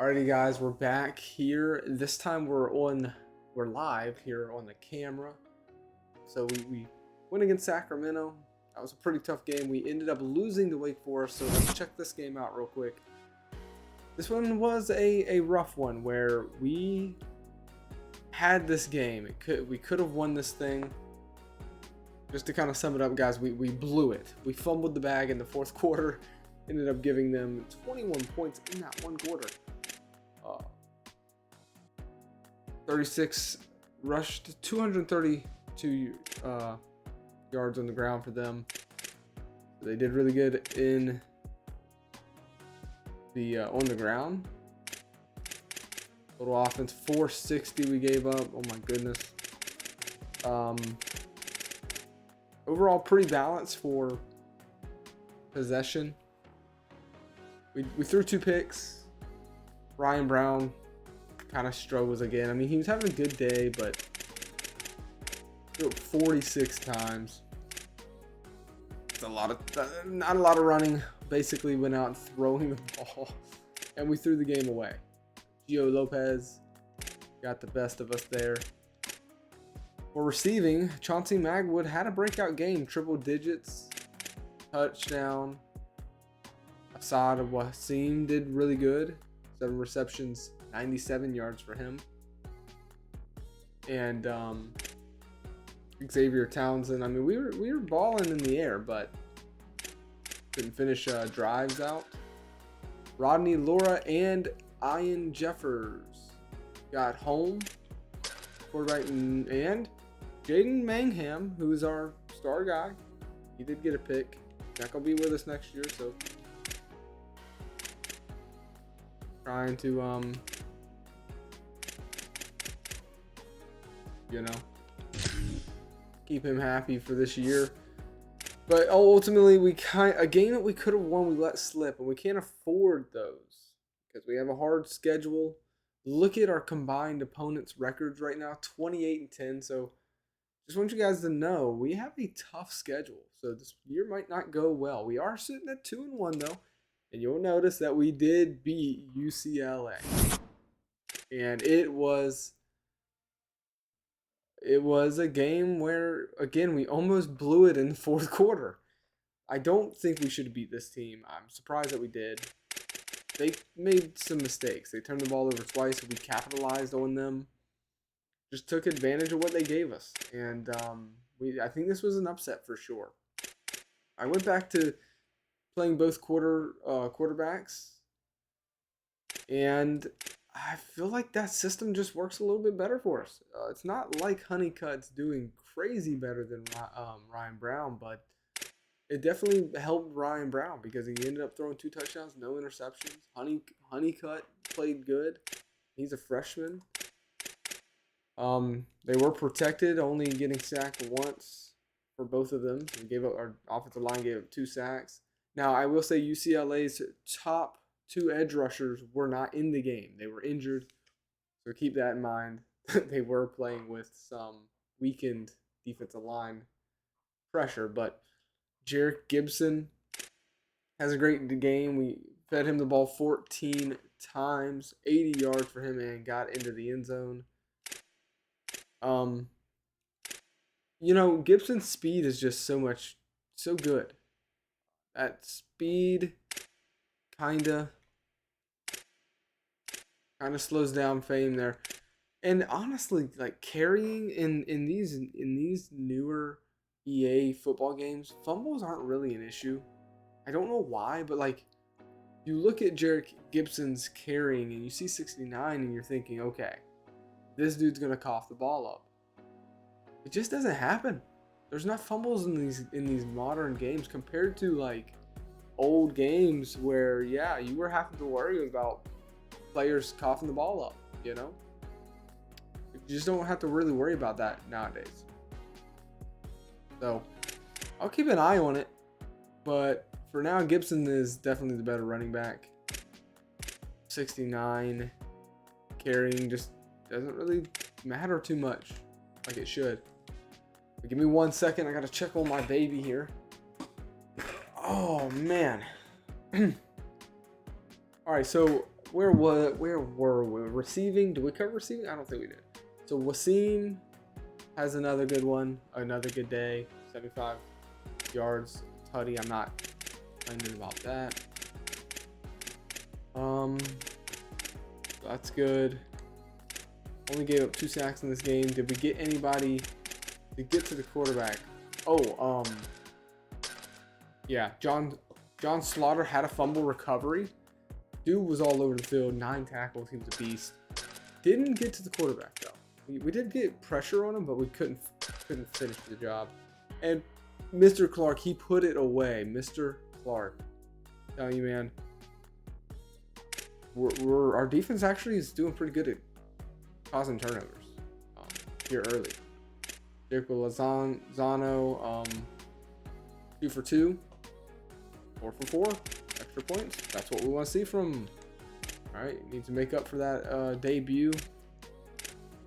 Alrighty guys, we're back here. This time we're live here on the camera. So we went against Sacramento. That was a pretty tough game. We ended up losing to Wake Forest, so let's check this game out real quick. This one was a rough one where we had this game. We could have won this thing. Just to kind of sum it up, guys, we blew it. We fumbled the bag in the fourth quarter. Ended up giving them 21 points in that one quarter. 36 rushed, 232 yards on the ground for them. They did really good in the on the ground. Total offense 460 we gave up. Oh my goodness. Overall pretty balanced for possession. We threw 2 picks. Ryan Brown kind of struggles again. I mean, he was having a good day, but threw it 46 times. It's not a lot of running. Basically went out throwing the ball, and we threw the game away. Gio Lopez got the best of us there. For receiving, Chauncey Magwood had a breakout game, triple digits, touchdown. Assad Wasim did really good, 7 receptions, 97 yards for him. And Xavier Townsend, I mean, we were balling in the air, but couldn't finish drives out. Rodney Laura and Ian Jeffers got home. Quarterback, and Jaden Mangham, who is our star guy, he did get a pick. Not gonna be with us next year, so trying to keep him happy for this year. But ultimately, a game that we could have won, we let slip, and we can't afford those because we have a hard schedule. Look at our combined opponents' records right now, 28-10. So just want you guys to know we have a tough schedule. So this year might not go well. We are sitting at 2-1 though, and you'll notice that we did beat UCLA, and it was a game where, again, we almost blew it in the fourth quarter. I don't think we should have beat this team. I'm surprised that we did. They made some mistakes. They turned the ball over twice. We capitalized on them. Just took advantage of what they gave us. And I think this was an upset for sure. I went back to playing both quarterbacks. And I feel like that system just works a little bit better for us. It's not like Honeycutt's doing crazy better than Ryan Brown, but it definitely helped Ryan Brown because he ended up throwing 2 touchdowns, no interceptions. Honeycutt played good. He's a freshman. They were protected, only getting sacked once for both of them. So our offensive line gave up 2 sacks. Now, I will say UCLA's top 2 edge rushers were not in the game. They were injured. So keep that in mind. They were playing with some weakened defensive line pressure. But Jarek Gibson has a great game. We fed him the ball 14 times, 80 yards for him, and got into the end zone. Gibson's speed is just so good. That speed kind of slows down Fame there. And honestly, like carrying in these newer EA football games, fumbles aren't really an issue. I don't know why, but like you look at Jarek Gibson's carrying and you see 69 and you're thinking, okay, this dude's gonna cough the ball up. It just doesn't happen. There's not fumbles in these modern games compared to like old games where you were having to worry about players coughing the ball up. You just don't have to really worry about that nowadays. So I'll keep an eye on it, but for now Gibson is definitely the better running back. 69 carrying just doesn't really matter too much like it should. But give me 1 second, I gotta check on my baby here. Oh man. All right, so where were we? Receiving? Did we cover receiving? I don't think we did. So Wasim has another good one, another good day. 75 yards, tutty. I'm not complaining about that. That's good. Only gave up 2 sacks in this game. Did we get anybody to get to the quarterback? Oh, yeah, John Slaughter had a fumble recovery. Dude was all over the field, 9 tackles. He was a beast. Didn't get to the quarterback though. We did get pressure on him, but we couldn't finish the job. And Mr. Clark, he put it away. Mr. Clark, telling you, man, our defense actually is doing pretty good at causing turnovers here early. Jericho Lozano, 2 for 2, 4 for 4, extra points. That's what we want to see from him. All right, need to make up for that debut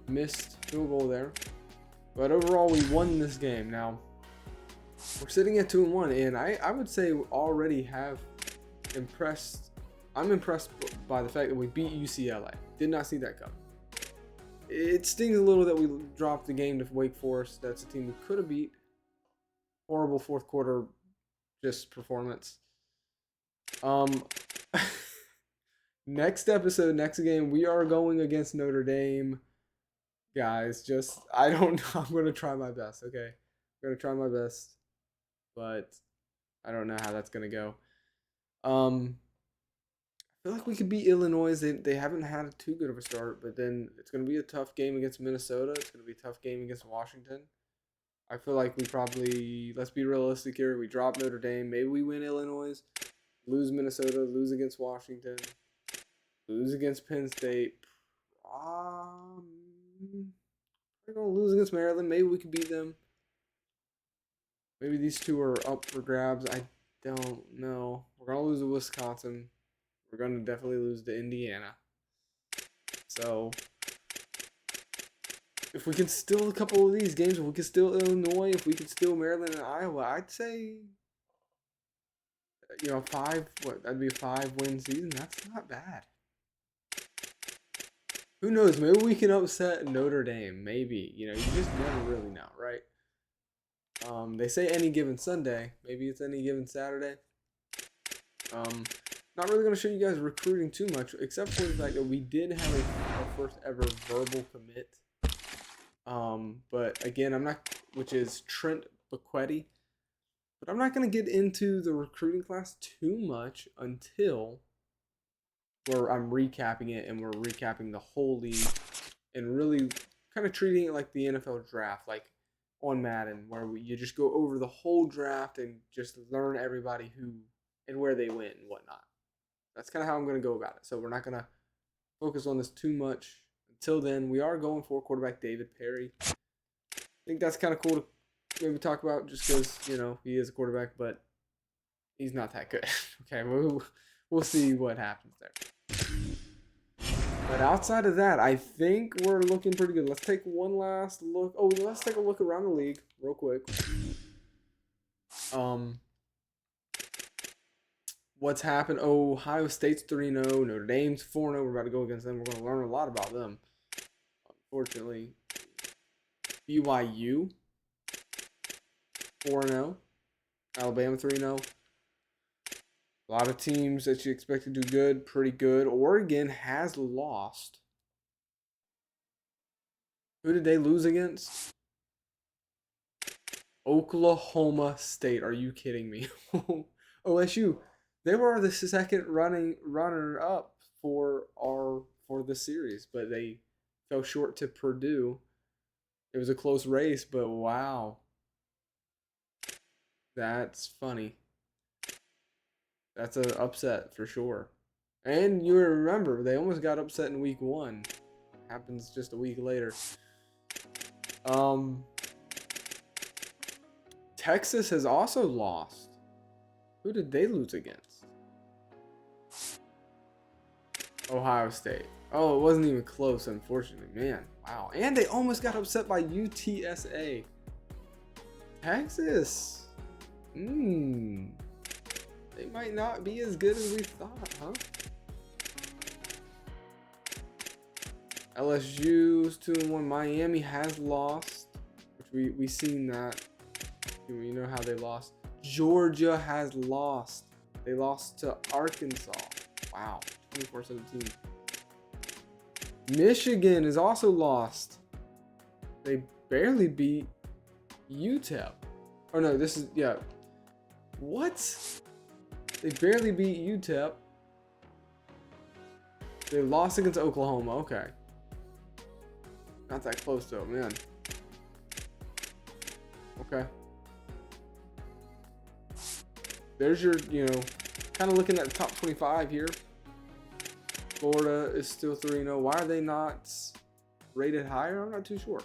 missed field goal there. But overall, we won this game. Now we're sitting at 2-1, and I would say we already have impressed. I'm impressed by the fact that we beat UCLA. Did not see that coming. It stings a little that we dropped the game to Wake Forest. That's a team we could have beat. Horrible fourth quarter, just performance. Next episode, next game, we are going against Notre Dame. Guys, I don't know. I'm going to try my best, okay? I'm going to try my best. But I don't know how that's going to go. I feel like we could beat Illinois. They haven't had too good of a start, but then it's going to be a tough game against Minnesota. It's going to be a tough game against Washington. I feel like we probably, let's be realistic here, we drop Notre Dame. Maybe we win Illinois, lose Minnesota, lose against Washington, lose against Penn State. We're going to lose against Maryland. Maybe we could beat them. Maybe these two are up for grabs. I don't know. We're going to lose to Wisconsin. We're going to definitely lose to Indiana. So, if we can steal a couple of these games, if we can steal Illinois, if we can steal Maryland and Iowa, I'd say, 5, that'd be a 5-win season. That's not bad. Who knows? Maybe we can upset Notre Dame. Maybe. You just never really know, right? They say any given Sunday. Maybe it's any given Saturday. Not really going to show you guys recruiting too much, except for the fact that we did have our first ever verbal commit. But again, which is Trent Becquetti. But I'm not going to get into the recruiting class too much until where I'm recapping it, and we're recapping the whole league and really kind of treating it like the NFL draft, like on Madden, where you just go over the whole draft and just learn everybody who and where they went and whatnot. That's kind of how I'm going to go about it. So we're not going to focus on this too much. Until then, we are going for quarterback David Perry. I think that's kind of cool to maybe talk about just because, he is a quarterback, but he's not that good. Okay, we'll see what happens there. But outside of that, I think we're looking pretty good. Let's take one last look. Oh, let's take a look around the league real quick. What's happened? Ohio State's 3-0. Notre Dame's 4-0. We're about to go against them. We're going to learn a lot about them. Unfortunately. BYU 4-0. Alabama 3-0. A lot of teams that you expect to do good, pretty good. Oregon has lost. Who did they lose against? Oklahoma State. Are you kidding me? OSU. They were the second runner up for the series, but they fell short to Purdue. It was a close race, but wow. That's funny. That's an upset for sure. And you remember, they almost got upset in week 1. Happens just a week later. Texas has also lost. Who did they lose against? Ohio State. Oh, it wasn't even close, unfortunately. Man, wow. And they almost got upset by UTSA. Texas. They might not be as good as we thought, huh? LSU's 2-1. Miami has lost, which we seen that. You know how they lost. Georgia has lost. They lost to Arkansas. Wow, 24-17. Michigan is also lost. They barely beat UTEP. Oh no, this is, yeah. What? They barely beat UTEP. They lost against Oklahoma. Okay. Not that close though, man. Okay. There's your, kind of looking at the top 25 here. Florida is still 3-0. Why are they not rated higher? I'm not too sure.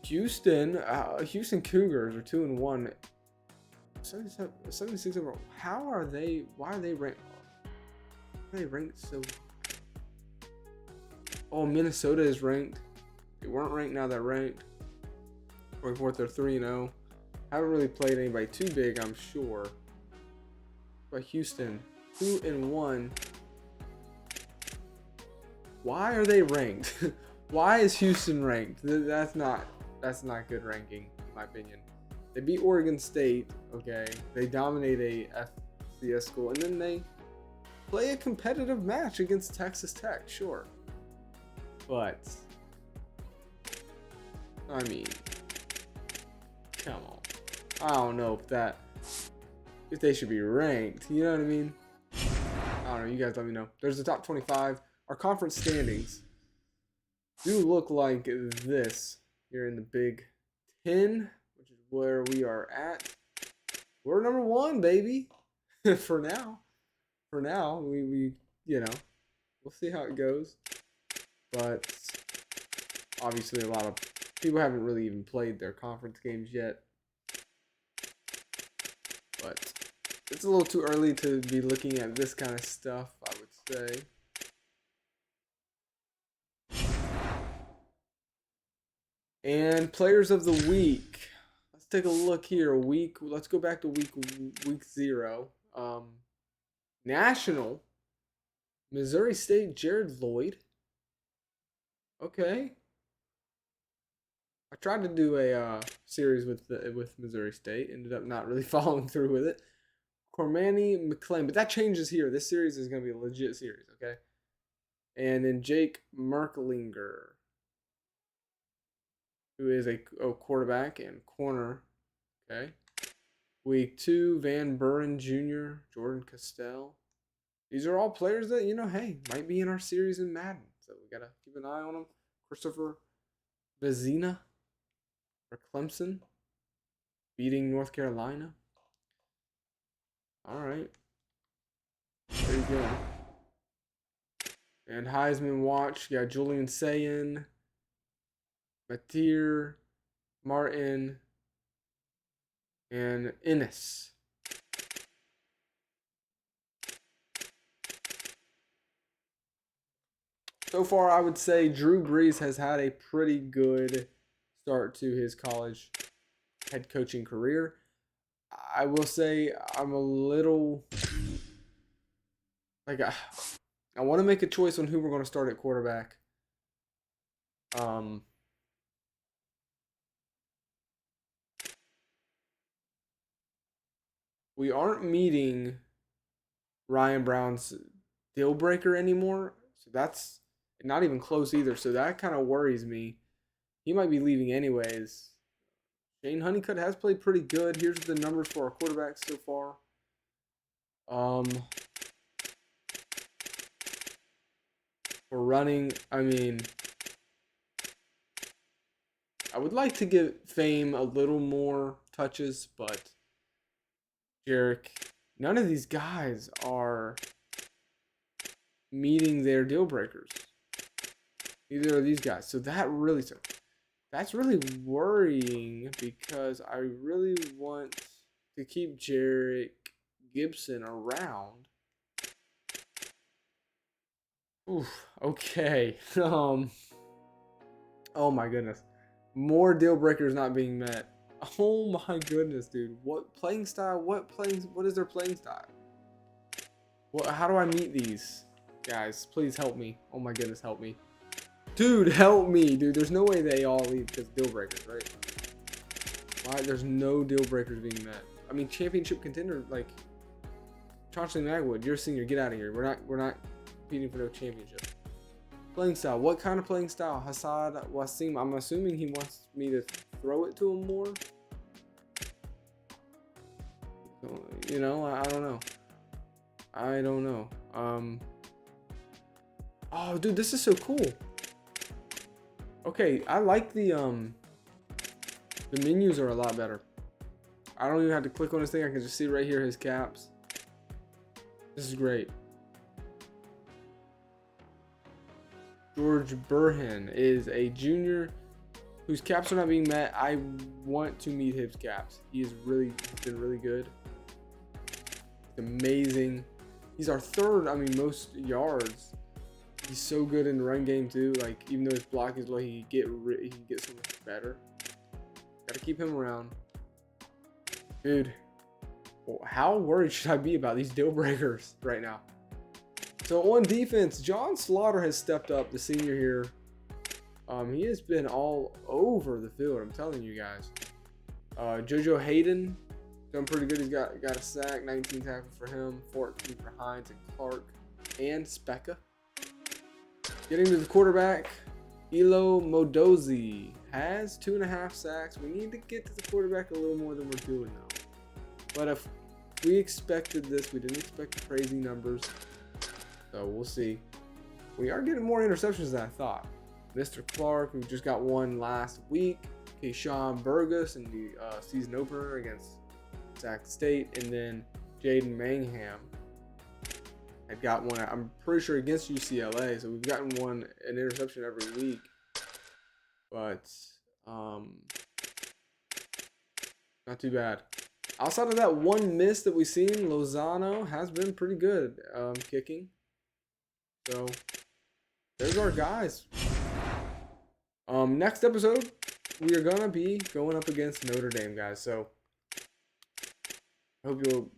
Houston Cougars are 2-1. 76 overall. How are they? Why are they ranked? Why are they ranked so? Oh, Minnesota is ranked. They weren't ranked. Now they're ranked. 24th, they're 3-0. Haven't really played anybody too big, I'm sure. But Houston, 2-1. Why are they ranked? Why is Houston ranked? That's not good ranking, in my opinion. They beat Oregon State, okay. They dominate a FCS school, and then they play a competitive match against Texas Tech, sure. But, I mean, come on. I don't know if they should be ranked. You know what I mean? I don't know. You guys let me know. There's the top 25. Our conference standings do look like this here in the Big Ten, which is where we are at. We're number 1, baby. For now. For now, we we'll see how it goes. But obviously a lot of people haven't really even played their conference games yet. But it's a little too early to be looking at this kind of stuff, I would say. And players of the week. Let's take a look here. Let's go back to week 0. National. Missouri State, Jared Lloyd. Okay. I tried to do a series with Missouri State. Ended up not really following through with it. Cormani McClain. But that changes here. This series is going to be a legit series, okay? And then Jake Merklinger, who is a quarterback and corner, okay? Week 2, Van Buren Jr., Jordan Castell. These are all players that, hey, might be in our series in Madden. So we got to keep an eye on them. Christopher Vezina for Clemson, beating North Carolina. All right. There you go. And Heisman watch, you got Julian Sayin, Matir, Martin, and Ennis. So far, I would say Drew Brees has had a pretty good start to his college head coaching career. I will say I'm a little I want to make a choice on who we're going to start at quarterback. We aren't meeting Ryan Brown's deal breaker anymore, so that's not even close either. So that kind of worries me. He might be leaving anyways. Shane Honeycutt has played pretty good. Here's the numbers for our quarterbacks so far. For running, I mean, I would like to give Fame a little more touches, but Jarek, none of these guys are meeting their deal breakers. Neither are these guys. So that's really worrying because I really want to keep Jarek Gibson around. Oof, okay. Oh my goodness. More deal breakers not being met. Oh my goodness, dude. What playing style? What is their playing style? How do I meet these? Guys, please help me. Oh my goodness, help me. Dude, help me, dude. There's no way they all leave because deal breakers, right? Why? There's no deal breakers being met. I mean, championship contender, like Chauncey Magwood, you're a senior. Get out of here. We're not competing for no championship. Playing style. What kind of playing style? Hassad Wasim. I'm assuming he wants me to throw it to him more. You know, I don't know. I don't know. Oh, dude, this is so cool. Okay, I like the menus are a lot better. I don't even have to click on this thing. I can just see right here his caps. This is great. George Burhan is a junior whose caps are not being met. I want to meet his caps. He's been really good. He's amazing. He's our third, most yards. He's so good in the run game too. Like, even though his block is low, he can get so much better. Gotta keep him around. Dude, how worried should I be about these deal breakers right now? So on defense, John Slaughter has stepped up, the senior here. He has been all over the field, I'm telling you guys. JoJo Hayden, done pretty good. He's got a sack, 19 tackles for him, 14 for Hines and Clark and Specca. Getting to the quarterback, Elo Modozi has 2.5 sacks. We need to get to the quarterback a little more than we're doing though. But if we expected this, we didn't expect crazy numbers. So we'll see. We are getting more interceptions than I thought. Mr. Clark, who just got one last week. Keyshawn Burgess in the season opener against Sac State. And then Jaden Mangham had got one, I'm pretty sure, against UCLA. So we've gotten an interception every week. But not too bad. Outside of that one miss that we've seen, Lozano has been pretty good kicking. So there's our guys. Next episode, we are gonna be going up against Notre Dame, guys. So I hope you'll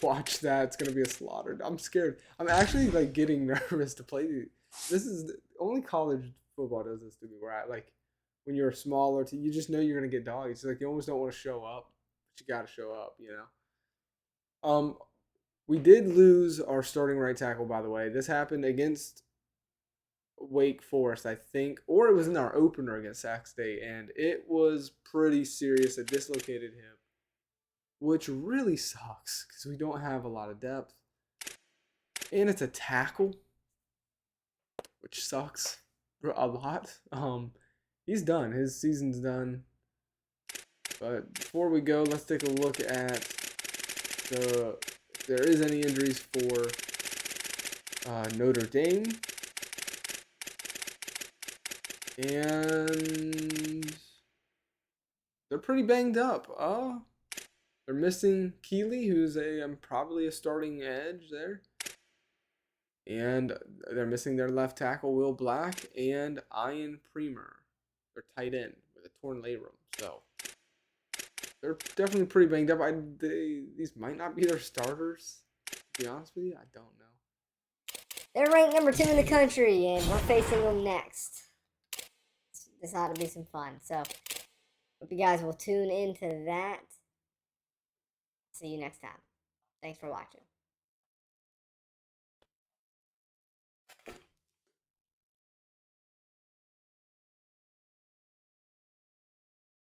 watch that. It's gonna be a slaughter. I'm scared. I'm actually like getting nervous to play these. This is only college football does this to me. Where when you're a smaller team, you just know you're gonna get dogs. It's like you almost don't want to show up, but you gotta show up. You know. We did lose our starting right tackle, by the way. This happened against Wake Forest, I think, or it was in our opener against Sac State, and it was pretty serious. It dislocated him, which really sucks because we don't have a lot of depth. And it's a tackle, which sucks a lot. He's done. His season's done. But before we go, let's take a look at if there is any injuries for Notre Dame. And they're pretty banged up. They're missing Keeley, who's probably a starting edge there. And they're missing their left tackle, Will Black, and Ian Premer, their tight end, with a torn labrum. So they're definitely pretty banged up. These might not be their starters, to be honest with you. I don't know. They're ranked number 2 in the country, and we're facing them next. This ought to be some fun. So hope you guys will tune into that. See you next time. Thanks for watching.